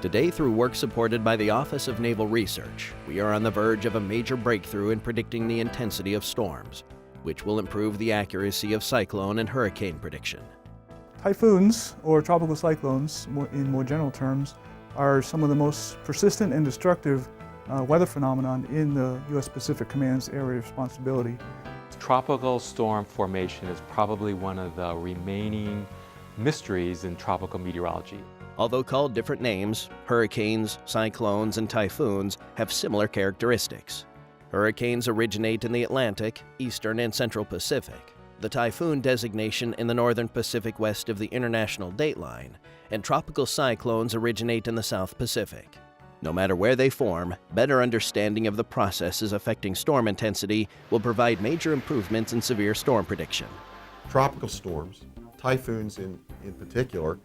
Today, through work supported by the Office of Naval Research, we are on the verge of a major breakthrough in predicting the intensity of storms, which will improve the accuracy of cyclone and hurricane prediction. Typhoons, or tropical cyclones in more general terms, are some of the most persistent and destructive weather phenomenon in the U.S. Pacific Command's area of responsibility. Tropical storm formation is probably one of the remaining mysteries in tropical meteorology. Although called different names, hurricanes, cyclones, and typhoons have similar characteristics. Hurricanes originate in the Atlantic, Eastern, and Central Pacific. The typhoon designation in the northern Pacific west of the international dateline, and tropical cyclones originate in the South Pacific. No matter where they form, better understanding of the processes affecting storm intensity will provide major improvements in severe storm prediction. Tropical storms, typhoons in particular,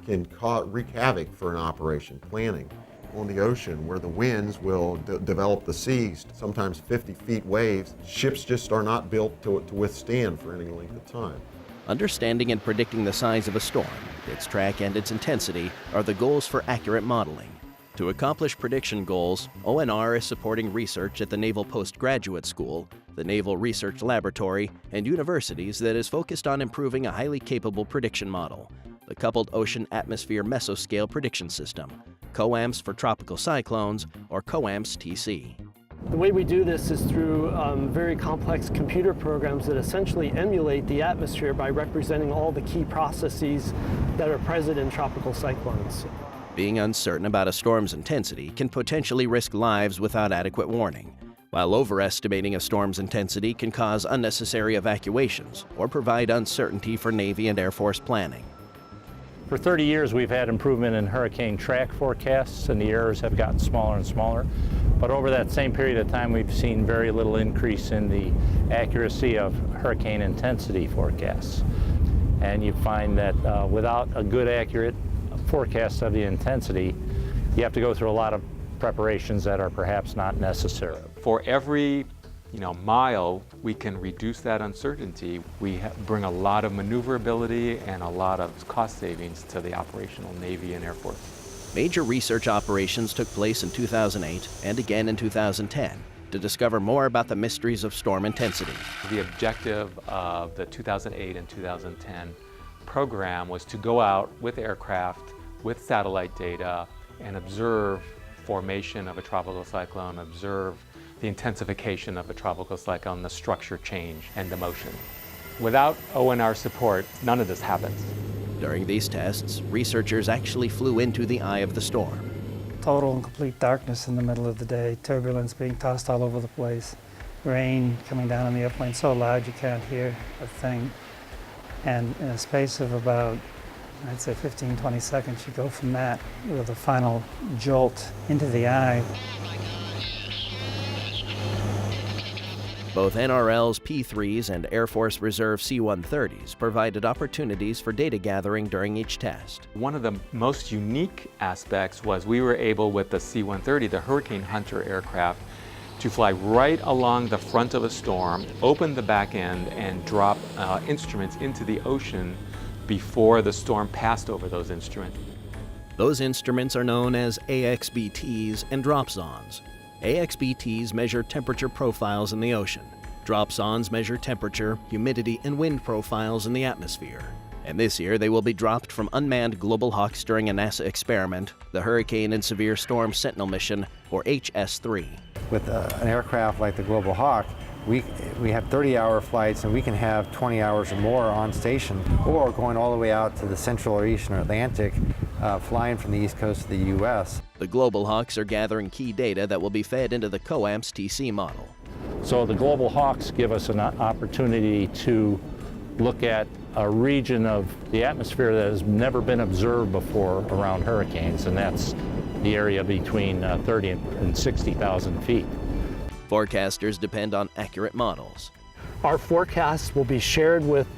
can wreak havoc for an operation planning on the ocean, where the winds will develop the seas, sometimes 50 feet waves. Ships just are not built to withstand for any length of time. Understanding and predicting the size of a storm, its track, and its intensity are the goals for accurate modeling. To accomplish prediction goals, ONR is supporting research at the Naval Postgraduate School, the Naval Research Laboratory, and universities that is focused on improving a highly capable prediction model, the Coupled Ocean Atmosphere Mesoscale Prediction System, COAMPS for tropical cyclones, or COAMPS-TC. The way we do this is through very complex computer programs that essentially emulate the atmosphere by representing all the key processes that are present in tropical cyclones. Being uncertain about a storm's intensity can potentially risk lives without adequate warning, while overestimating a storm's intensity can cause unnecessary evacuations or provide uncertainty for Navy and Air Force planning. For 30 years, we've had improvement in hurricane track forecasts, and the errors have gotten smaller and smaller. But over that same period of time, we've seen very little increase in the accuracy of hurricane intensity forecasts. And you find that without a good, accurate forecast of the intensity, you have to go through a lot of preparations that are perhaps not necessary. For every mile we can reduce that uncertainty, we bring a lot of maneuverability and a lot of cost savings to the operational Navy and Air Force. Major research operations took place in 2008 and again in 2010 to discover more about the mysteries of storm intensity. The objective of the 2008 and 2010 program was to go out with aircraft, with satellite data, and observe formation of a tropical cyclone, observe the intensification of a tropical cyclone, the structure change, and the motion. Without ONR support, none of this happens. During these tests, researchers actually flew into the eye of the storm. Total and complete darkness in the middle of the day, turbulence being tossed all over the place, rain coming down on the airplane so loud you can't hear a thing. And in a space of about, I'd say 15, 20 seconds, you go from that with a final jolt into the eye. Both NRL's P-3s and Air Force Reserve C-130s provided opportunities for data gathering during each test. One of the most unique aspects was we were able, with the C-130, the Hurricane Hunter aircraft, to fly right along the front of a storm, open the back end, and drop instruments into the ocean before the storm passed over those instruments. Those instruments are known as AXBTs and dropsondes. AXBTs measure temperature profiles in the ocean. Dropsondes measure temperature, humidity, and wind profiles in the atmosphere. And this year, they will be dropped from unmanned Global Hawks during a NASA experiment, the Hurricane and Severe Storm Sentinel mission, or HS-3. With an aircraft like the Global Hawk, we have 30-hour flights, and we can have 20 hours or more on station, or going all the way out to the Central or Eastern Atlantic, flying from the east coast of the U.S. The Global Hawks are gathering key data that will be fed into the COAMPS-TC model. So the Global Hawks give us an opportunity to look at a region of the atmosphere that has never been observed before around hurricanes, and that's the area between 30 and 60,000 feet. Forecasters depend on accurate models. Our forecasts will be shared with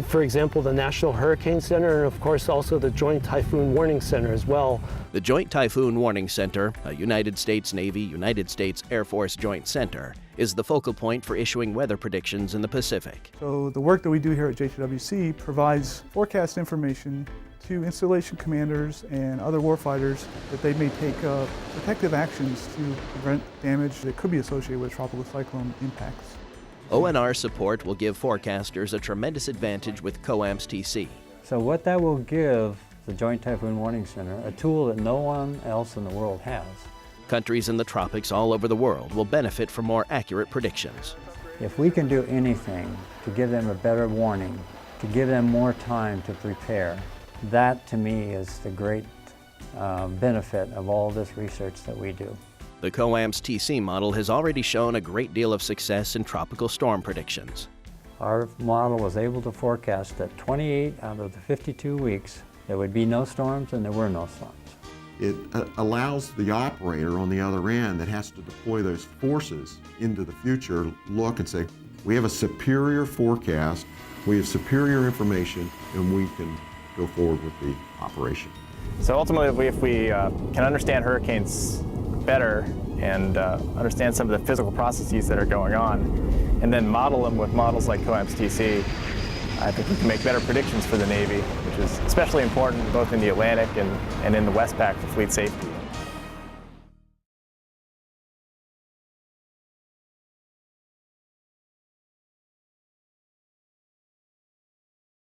for example, the National Hurricane Center, and of course also the Joint Typhoon Warning Center as well. The Joint Typhoon Warning Center, a United States Navy, United States Air Force joint center, is the focal point for issuing weather predictions in the Pacific. So the work that we do here at JTWC provides forecast information to installation commanders and other warfighters that they may take protective actions to prevent damage that could be associated with tropical cyclone impacts. ONR support will give forecasters a tremendous advantage with COAMPS TC. So what that will give the Joint Typhoon Warning Center, a tool that no one else in the world has. Countries in the tropics all over the world will benefit from more accurate predictions. If we can do anything to give them a better warning, to give them more time to prepare, that to me is the great benefit of all this research that we do. The COAMPS TC model has already shown a great deal of success in tropical storm predictions. Our model was able to forecast that 28 out of the 52 weeks there would be no storms and there were no storms. It allows the operator on the other end that has to deploy those forces into the future look and say, we have a superior forecast, we have superior information, and we can go forward with the operation. So ultimately, if we can understand hurricanes better and understand some of the physical processes that are going on, and then model them with models like COAMPS TC, I think we can make better predictions for the Navy, which is especially important both in the Atlantic and in the Westpac for fleet safety.